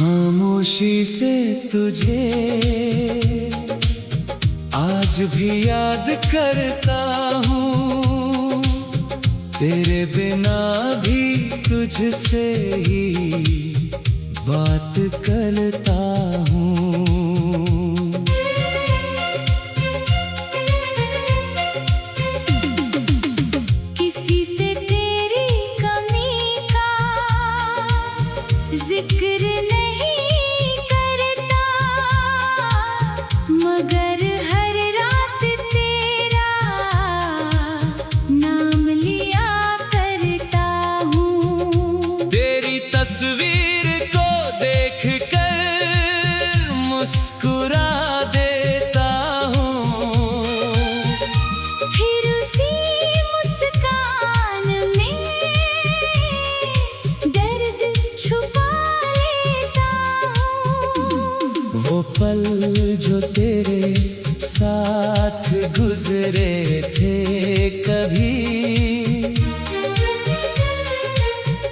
खामोशी से तुझे आज भी याद करता हूँ, तेरे बिना भी तुझसे ही बात करता हूँ। किसी से तेरी कमी का जिक्र नहीं करता, मगर हर रात तेरा नाम लिया करता हूँ। तेरी तस्वीर को देख कर मुस्कुरा देता हूँ, फिर उसी मुस्कान में दर्द छुपा लेता हूँ। वो पल जो तेरे साथ गुजरे थे कभी,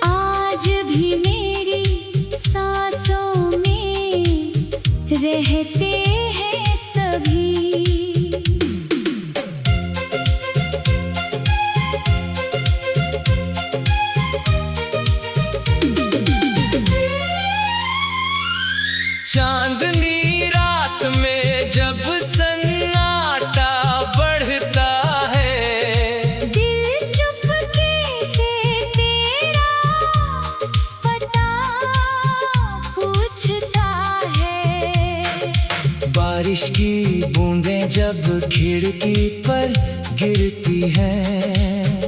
आज भी मेरी सांसों में रहते हैं सभी। चांदनी रात में जब सन्नाटा बढ़ता है, दिल चुपके से तेरा पता पूछता है। बारिश की बूंदें जब खिड़की पर गिरती हैं,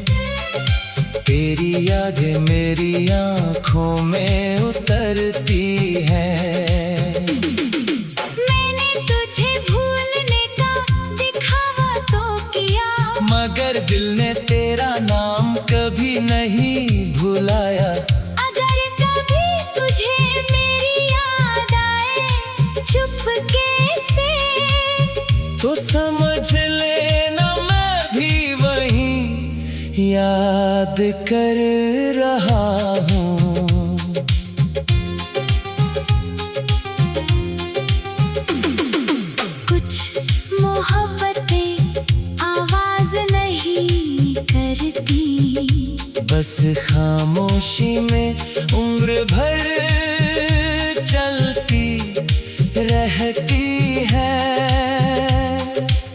तेरी यादें मेरी आँखों में उतरती हैं। मैंने तुझे भूलने का दिखावा तो किया, मगर दिल ने तेरा नाम कभी नहीं भुलाया। अगर कभी तुझे मेरी याद आए चुपके से, तो समझ लेना मैं भी वहीं याद कर रहा हूँ। कुछ मोहब्बतें आवाज नहीं करती, बस खामोशी में उम्र भर चलती रहती है।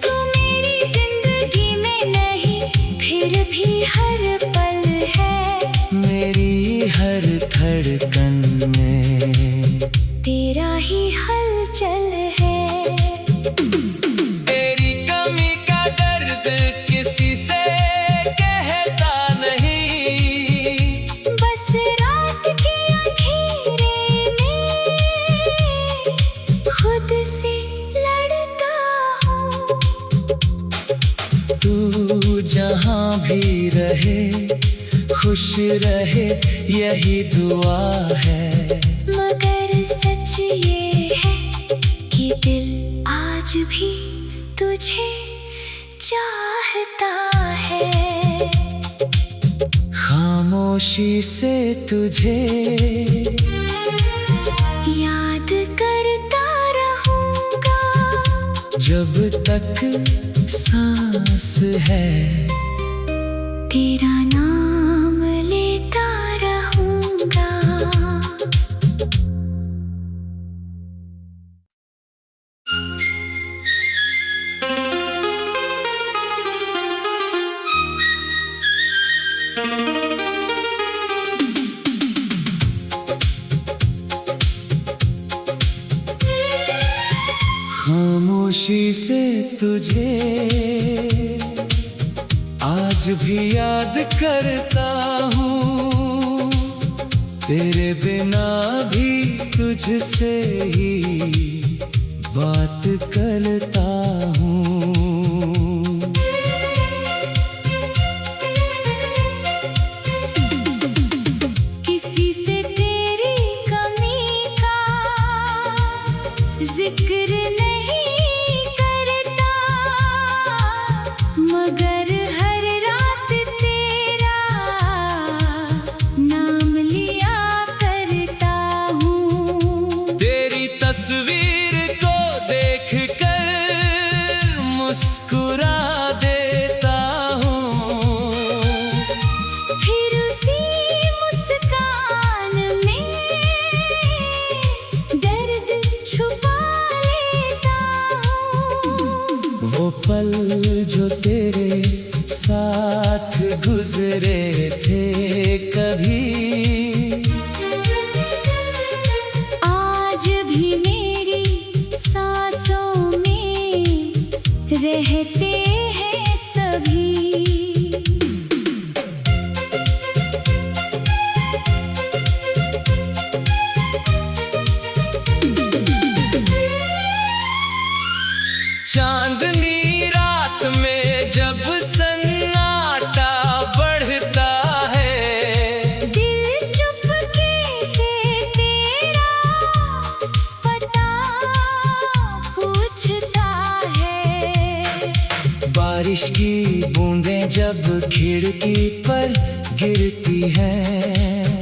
तू मेरी जिंदगी में नहीं, फिर भी हर पल है। मेरी हर धड़कन में तेरा ही हलचल है। तेरी कमी का दर्द किसी से कहता नहीं, बस रात के अंधेरे में खुद से लड़ता हूँ। तू जहाँ भी रहे खुश रहे यही दुआ है। मगर सच ये है कि दिल आज भी तुझे चाहता है। खामोशी से तुझे याद करता रहूंगा, जब तक सांस है। तेरा नाम लेता रहूंगा। खामोशी से तुझे आज भी याद करता हूँ, तेरे बिना भी तुझसे ही बात करता हूँ। किसी से तेरी कमी का जिक्र नहीं करता, मगर हर रात तेरा नाम लिया करता हूँ। चांदनी रात में जब सन्नाटा बढ़ता है, दिल चुपके से तेरा पता पूछता है। बारिश की बूंदें जब खिड़की पर गिरती हैं,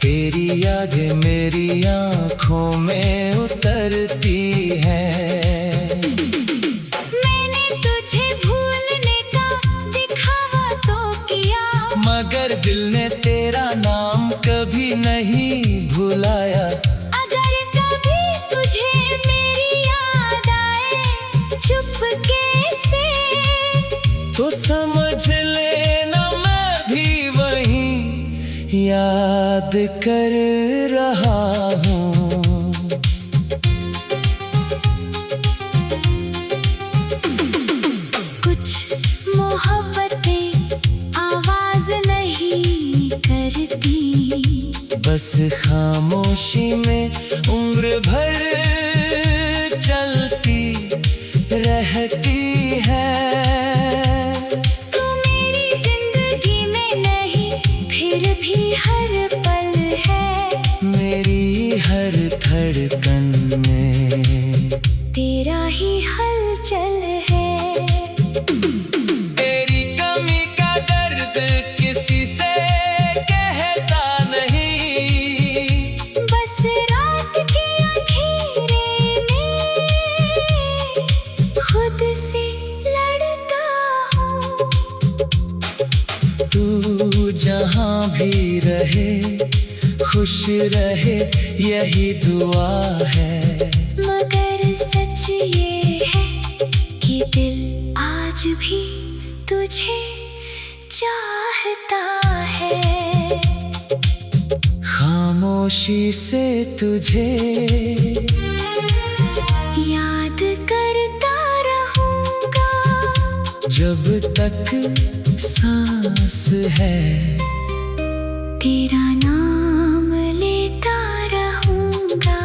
तेरी यादें मेरी आँखों में उतरती हैं। मैंने तुझे भूलने का दिखावा तो किया, मगर दिल ने तेरा नाम कभी नहीं भुलाया। अगर कभी तुझे मेरी याद आए चुपके से, तो समझ लेना मैं भी वहीं याद कर रहा हूँ। कुछ मोहब्बतें आवाज नहीं करती, बस खामोशी में उम्र भर चलती रहती है। तू मेरी जिंदगी में नहीं, फिर भी हर पल है। मेरी हर धड़कन में तेरा ही हलचल है। तेरी कमी का दर्द किसी से कहता नहीं, बस रात के अंधेरे में खुद से लड़ता हूँ। तू जहाँ भी रहे खुश रहे, यही दुआ है। मगर सच ये है कि दिल आज भी तुझे चाहता है। खामोशी से तुझे याद करता रहूंगा, जब तक सांस है। तेरा नाम लेता रहूंगा।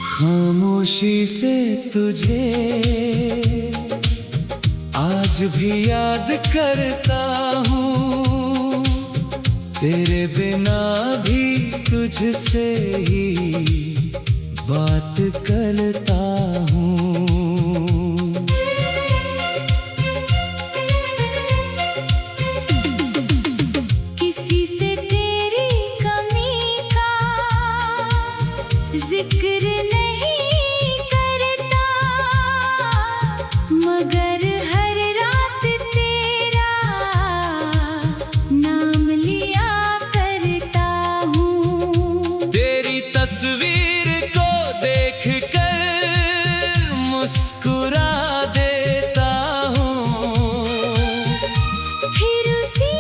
खामोशी से तुझे आज भी याद करता हूँ, तेरे बिना भी तुझसे ही बात करता हूँ। किसी से तेरी कमी का जिक्र नहीं करता, मगर हर रात तेरा नाम लिया करता हूँ। तेरी तस्वीर को देख कर मुस्कुरा देता हूँ, फिर उसी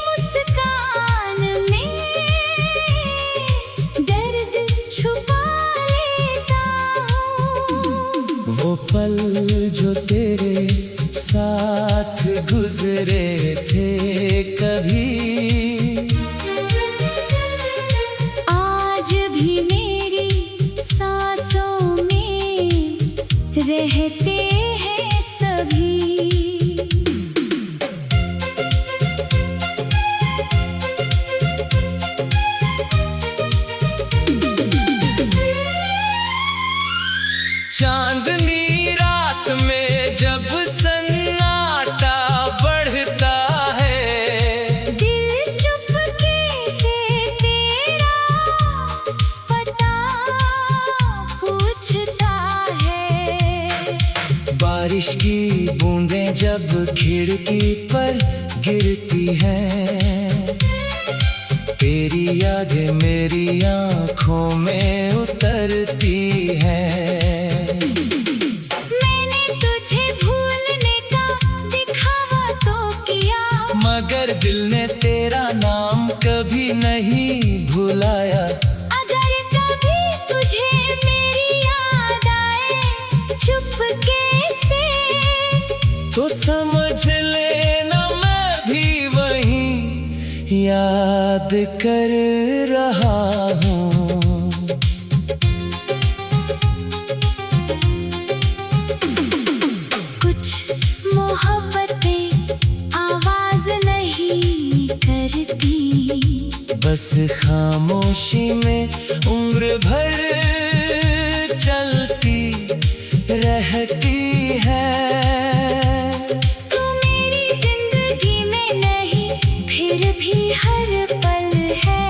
मुस्कान में दर्द छुपा लेता हूँ। वो पल जो तेरे साथ गुजरे थे कभी, आज भी मेरी सांसों में रहते हैं सभी। चांदनी रात में जब सन्नाटा बढ़ता है, दिल चुपके से तेरा पता पूछता है। बारिश की बूंदें जब खिड़की पर गिरती हैं, तेरी यादें मेरी आँखों में उतरती हैं। मैंने तुझे भूलने का दिखावा तो किया, मगर दिल ने तेरा नाम कभी नहीं भुलाया। अगर कभी याद कर रहा हूँ। कुछ मोहब्बतें आवाज नहीं करती, बस खामोशी में उम्र भर चलती रहती है। तू मेरी जिंदगी में नहीं, फिर भी हर पल है।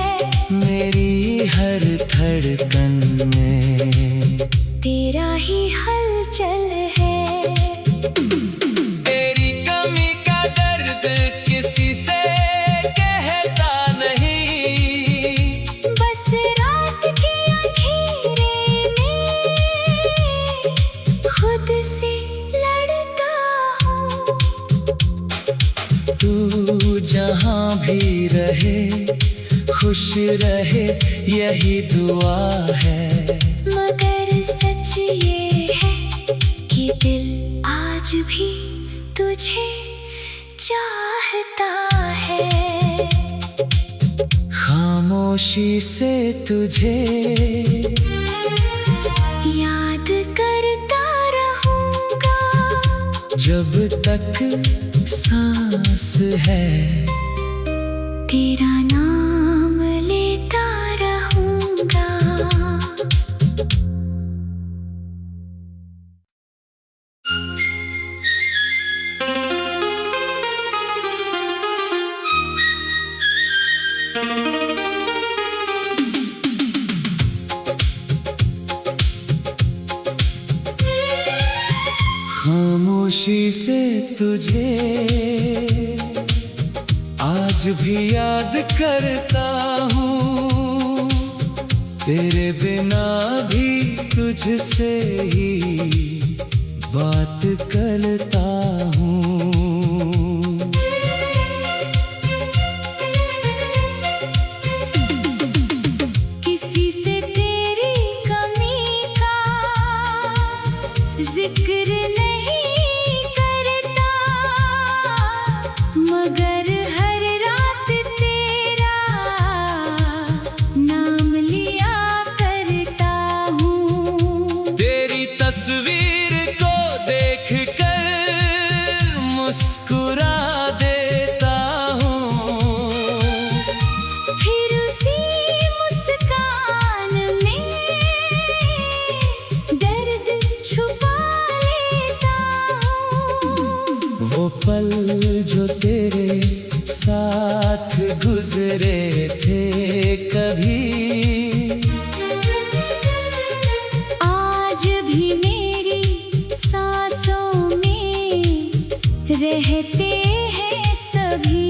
मेरी हर धड़कन में तेरा ही हलचल है। तेरी कमी का दर्द किसी से कहता नहीं, बस रात के अंधेरे में खुद से लड़ता हूँ। तू जहाँ भी रहे खुश रहे यही दुआ है। मगर सच ये है कि दिल आज भी तुझे चाहता है। खामोशी से तुझे याद करता रहूंगा, जब तक सांस है। तेरा नाम लेता रहूंगा। खामोशी से तुझे आज भी याद करता हूँ। तेरे बिना भी तुझसे ही बात करता हूँ। किसी से तेरी कमी का जिक्र नहीं करता, मगर हर रात तेरा नाम लिया करता हूँ। तेरी तस्वीर को देख कर मुस्कुरा देता हूँ। फिर उसी मुस्कान में दर्द छुपा लेता हूँ। वो पल जो तेरे साथ गुजरे थे कभी, आज भी मेरी सांसों में रहते हैं सभी।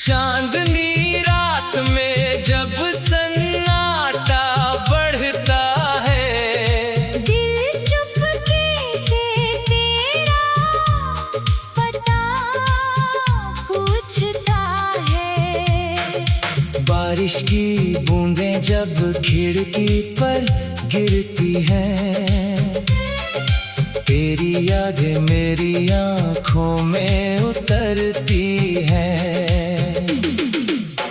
चांदनी रात में जब सन्नाटा बढ़ता है, दिल चुपके से तेरा पता पूछता है। बारिश की बूंदें जब खिड़की पर गिरती हैं, तेरी यादें मेरी आँखों में उतरती हैं।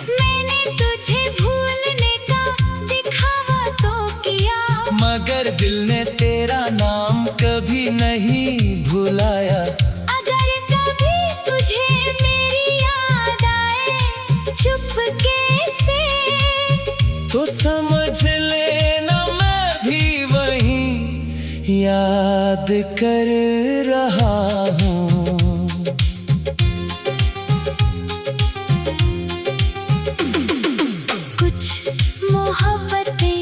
मैंने तुझे भूलने का दिखावा तो किया, मगर दिल ने तेरा नाम कभी नहीं भुलाया। अगर कभी तुझे मेरी याद आए चुपके से, तो समझ लेना मैं भी वहीं याद कर रहा हूँ। कुछ मोहब्बतें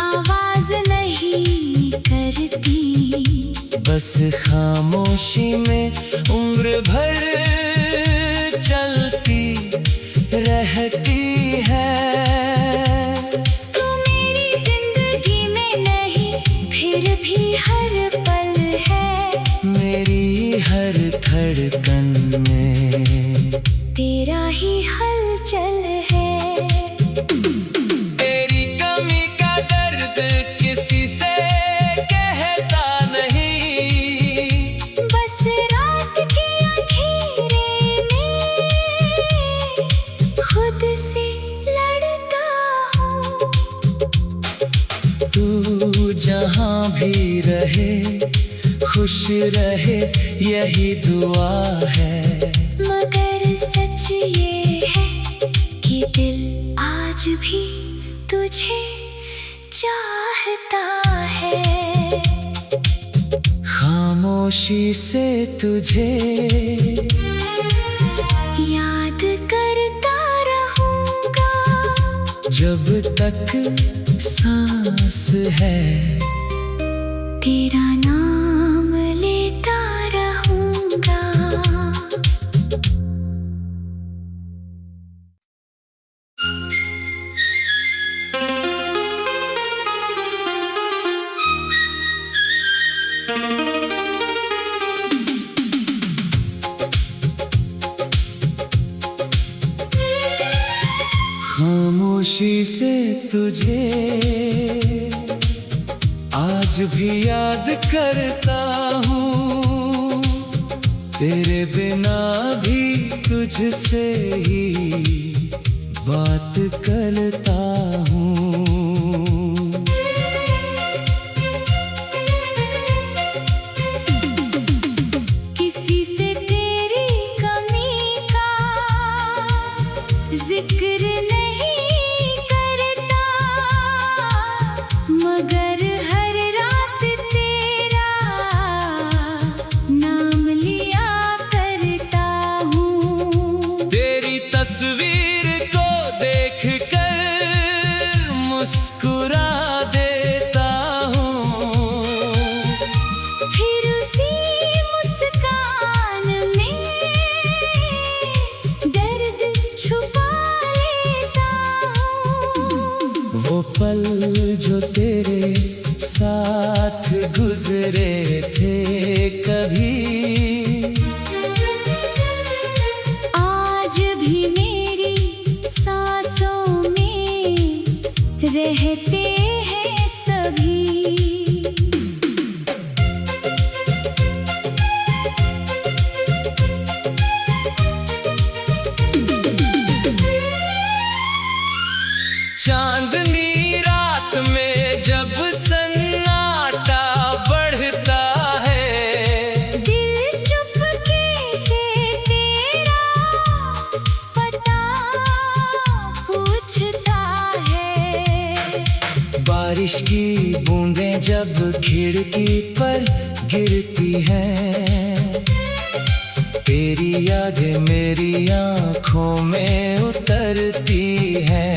आवाज नहीं करती, बस खामोशी में उम्र भर चलती रहती है। तू मेरी जिंदगी में नहीं, फिर भी हर पल है। मेरी हर धड़कन में तेरा ही हलचल है। तेरी कमी का जहाँ भी रहे खुश रहे यही दुआ है। मगर सच ये है कि दिल आज भी तुझे चाहता है। खामोशी से तुझे याद करता रहूंगा जब तक सांस है। तेरा नाम लेता रहूंगा। खामोशी से तुझे आज भी याद करता हूँ, तेरे बिना भी तुझसे ही बात करता हूँ। किसी से तेरी कमी का जिक्र नहीं करता, मगर हर रात तेरा नाम लिया करता हूँ। तेरी तस्वीर को देख कर मुस्कुरा देता हूँ, फिर उसी मुस्कान में दर्द छुपा लेता हूँ। वो पल जो तेरे साथ गुजरे थे कभी, आज भी मेरी सांसों में रहते हैं सभी। चांदनी रात में जब सन्नाटा बढ़ता है, दिल चुपके से तेरा पता पूछता है। बारिश की बूंदें जब खिड़की पर गिरती हैं, तेरी यादें मेरी आँखों में उतरती हैं।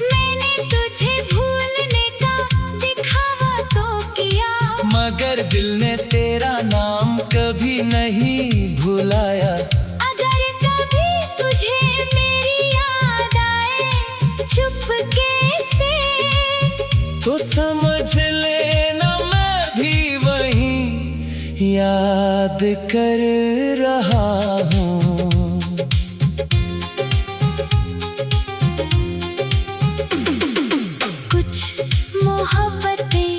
मैंने तुझे भूलने का दिखावा तो किया, मगर दिल ने तेरा नाम कभी नहीं भुलाया। अगर कभी तुझे मेरी याद आए चुपके से, तो समझ लेना मैं भी वही याद कर रहा हूँ। कुछ मोहब्बतें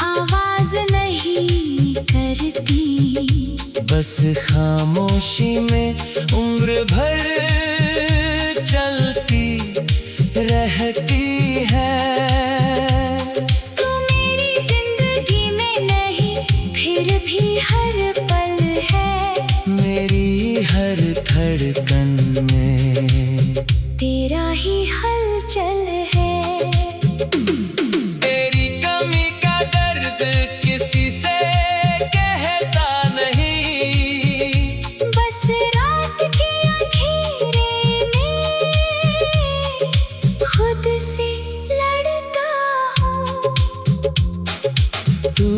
आवाज नहीं करती, बस खामोशी में उम्र भर चलती रहती है। तू मेरी जिंदगी में नहीं, फिर भी हर पल है। मेरी हर धड़कन में तेरा ही हलचल है। तेरी कमी का दर्द किसी से कहता नहीं, बस रात की अंधेरे में खुद से लड़ता हूँ। तू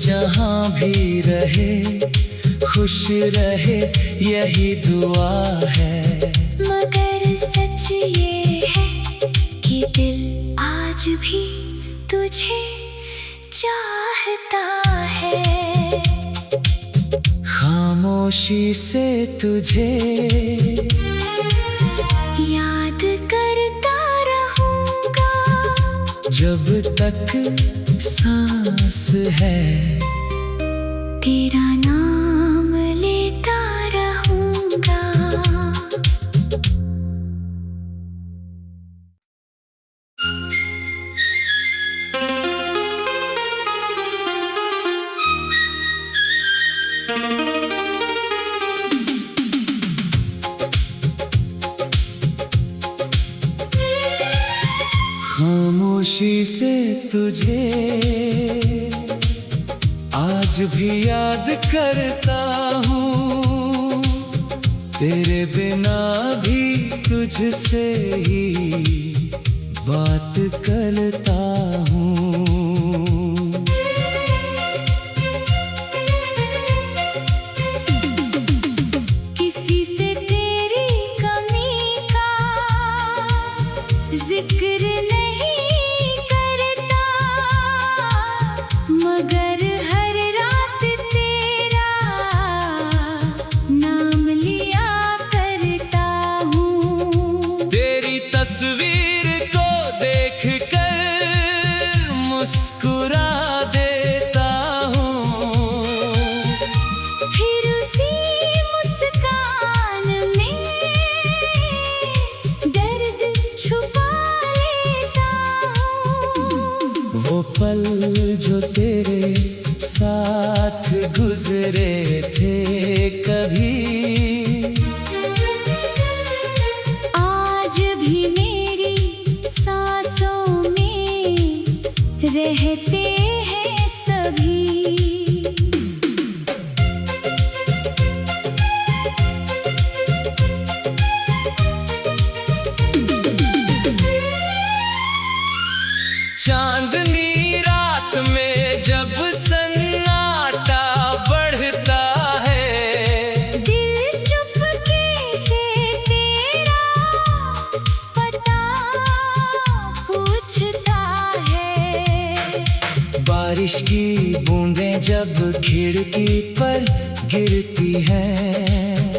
जहाँ भी रहे खुश रहे यही दुआ है। मगर सच ये है कि दिल आज भी तुझे चाहता है। खामोशी से तुझे याद करता रहूंगा जब तक सांस है। तेरा नाम लेता रहूंगा। खामोशी से तुझे आज भी याद करता हूँ, तेरे बिना भी तुझसे ही बात करता हूँ। किसी से तेरी कमी का जिक्र नहीं करता, मगर हर रात तेरा नाम लिया करता हूँ। तेरी तस्वीर को देख कर मुस्कुरा देता हूँ, फिर उसी मुस्कान में दर्द छुपा लेता हूँ। वो पल जो तेरे साथ गुजरे थे कभी, आज भी मेरी सांसों में रहते हैं सभी। चांदनी रात में जब सन्नाटा बढ़ता है, दिल चुपके से तेरा पता पूछता है। बारिश की बूंदें जब खिड़की पर गिरती हैं,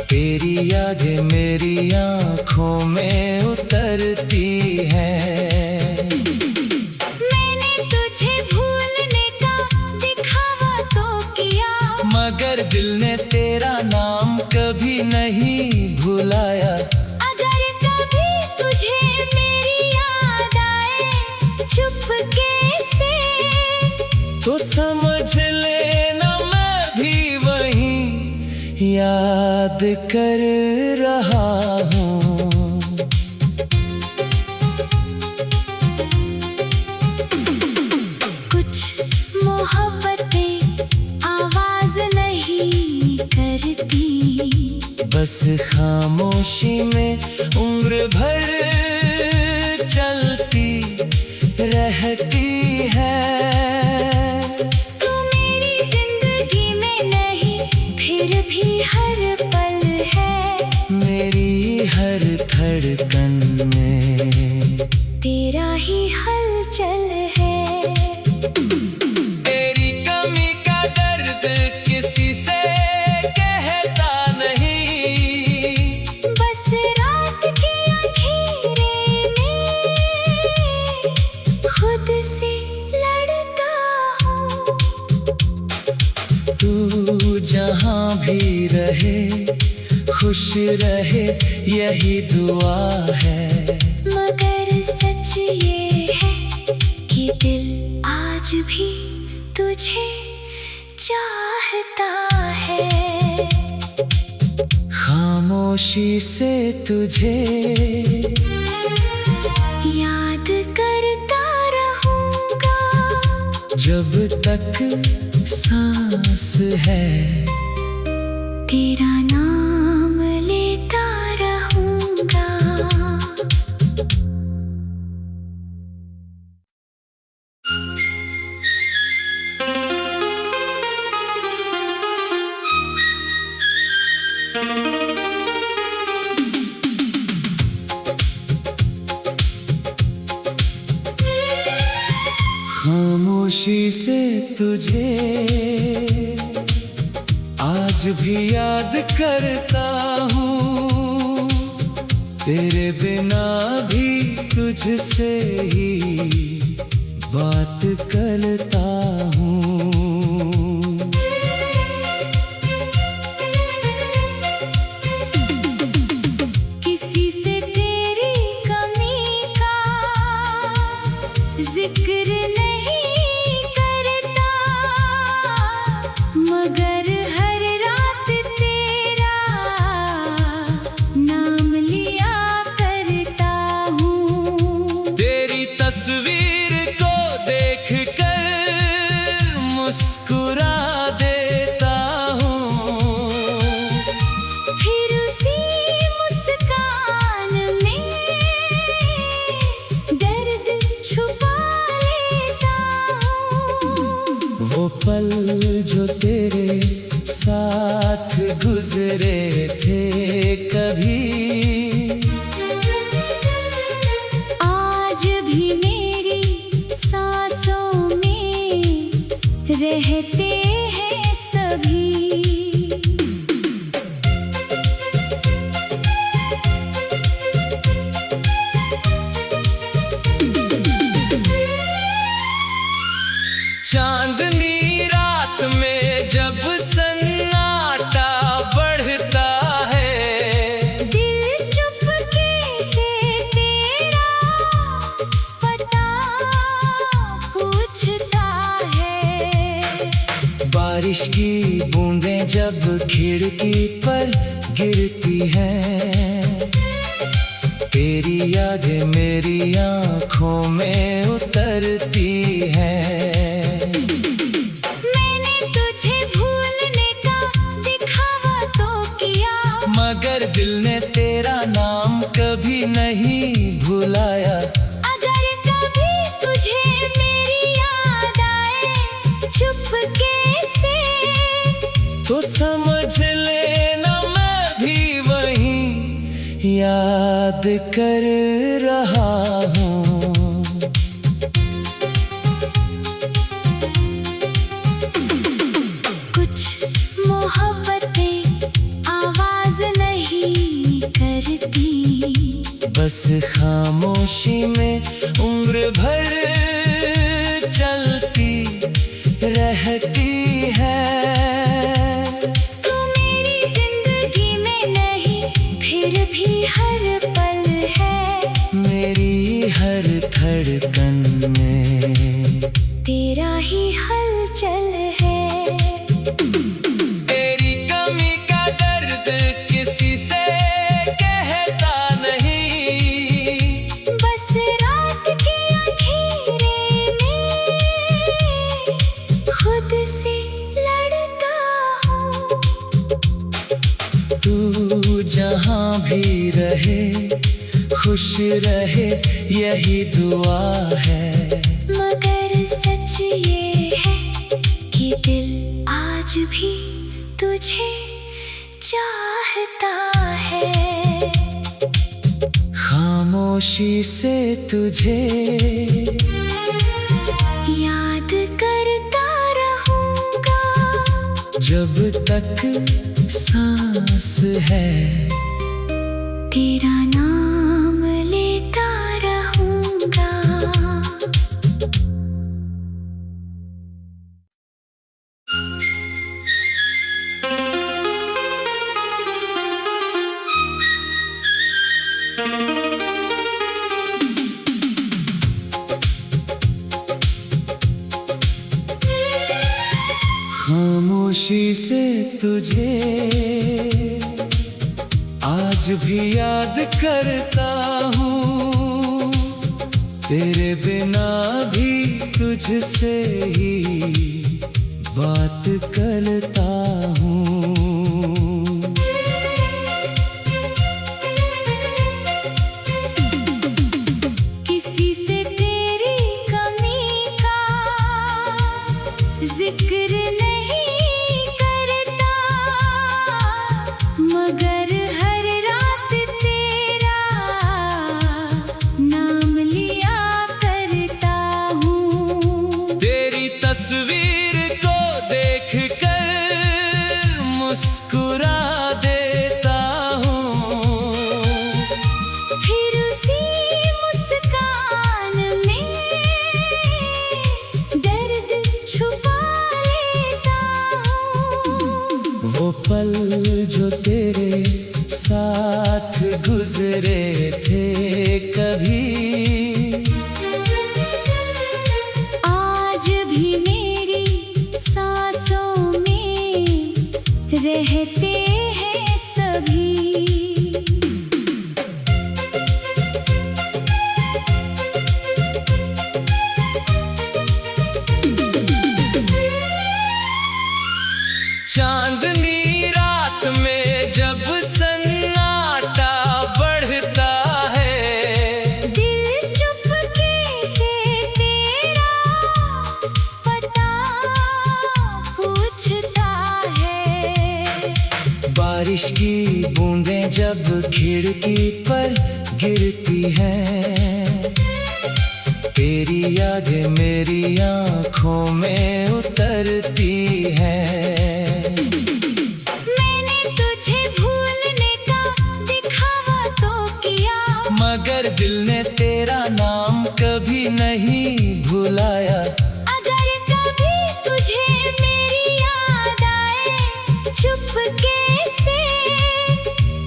तेरी यादें मेरी आँखों में उतरती हैं। मैंने तुझे भूलने का दिखावा तो किया, मगर दिल ने तेरा नाम कभी नहीं भुलाया। अगर कभी तुझे मेरी याद आए चुपके से, तो समझ लेना मैं भी वही याद कर रहा हूँ। कुछ मोहब्बतें आवाज नहीं करती, बस खामोशी में उम्र भर चलती रहती है। तू मेरी जिंदगी में नहीं, फिर भी हर पल है। मेरी हर धड़कन में तेरा ही हलचल है। तेरी कमी का दर्द किसी से कहता नहीं, बस रात के अंधेरे में खुद से लड़ता हूँ। तू जहाँ भी रहे खुश रहे यही दुआ है। मगर सच ये है कि दिल आज भी तुझे चाहता है। खामोशी से तुझे याद करता रहूंगा, जब तक सांस है। तेरा नाम लेता रहूंगा। खामोशी से तुझे आज भी याद करता हूँ, तेरे बिना भी तुझसे ही बात करता हूँ। किसी से तेरी कमी का जिक्र नहीं करता, मगर हर रात तेरा नाम लिया करता हूँ। पल जो तेरे साथ गुजरे थे कभी, आज भी मेरी सांसों में रहते हैं सभी। चांदनी रात में जब सन्नाटा बढ़ता है, दिल चुपके से तेरा पता पूछता है। बारिश की बूंदें जब खिड़की पर गिरती हैं, तेरी यादें मेरी आँखों में उतरती हैं। मैंने तुझे भूलने का दिखावा तो किया, मगर दिल ने तेरा नाम कभी नहीं भुलाया। अगर कभी तुझे मेरी याद आए चुपके से, तो समझ लेना मैं भी वहीं याद कर रहा हूँ। कुछ मोहब्बतें आवाज नहीं करती, बस खामोशी में उम्र भर चलती रहती है। तू मेरी जिंदगी में नहीं, फिर भी हर पल है। मेरी हर धड़कन में तेरा ही हलचल है। तेरी कमी का दर्द किसी से कहता नहीं, बस रात के अंधेरे में खुद से लड़ता हूँ। तू जहाँ भी रहे खुश रहे यही दुआ है। मगर सच ये है कि दिल आज भी तुझे चाहता है। खामोशी से तुझे याद करता रहूंगा, जब तक सांस है। तेरा नाम लेता रहूंगा। खामोशी से तुझे आज भी याद करता हूँ, तेरे बिना भी तुझसे ही बात करता हूँ। किसी से तेरी कमी का जिक्र नहीं करता, मगर हर रात तेरा नाम लिया करता हूँ। तेरी तस्वीर को देख कर मुस्कुरा देता हूँ, फिर उसी मुस्कान में दर्द छुपा लेता हूँ। वो पल जो तेरे साथ गुजरे थे कभी, आज भी मेरी सांसों में रहते हैं सभी। चांदनी रात में जब सन्नाटा बढ़ता है, दिल चुपके से तेरा पता बारिश की बूंदें जब खिड़की पर गिरती हैं, तेरी यादें मेरी आँखों में उतरती हैं। मैंने तुझे भूलने का दिखावा तो किया, मगर दिल ने तेरा नाम कभी नहीं भुलाया। अगर कभी तुझे मेरी याद आए चुपके से,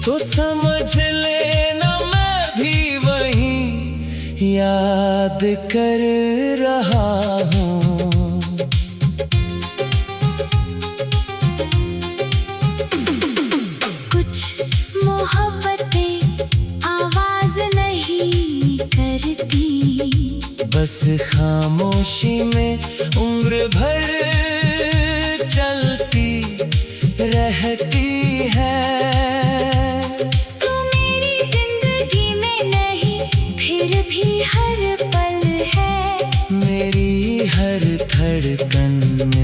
तो समझ लेना मैं भी वही याद कर रहा हूँ। कुछ मोहब्बतें आवाज नहीं करती, बस खामोशी में उम्र भर चलती रहती है। तू मेरी जिंदगी में नहीं फिर भी हर पल है, मेरी हर धड़कन में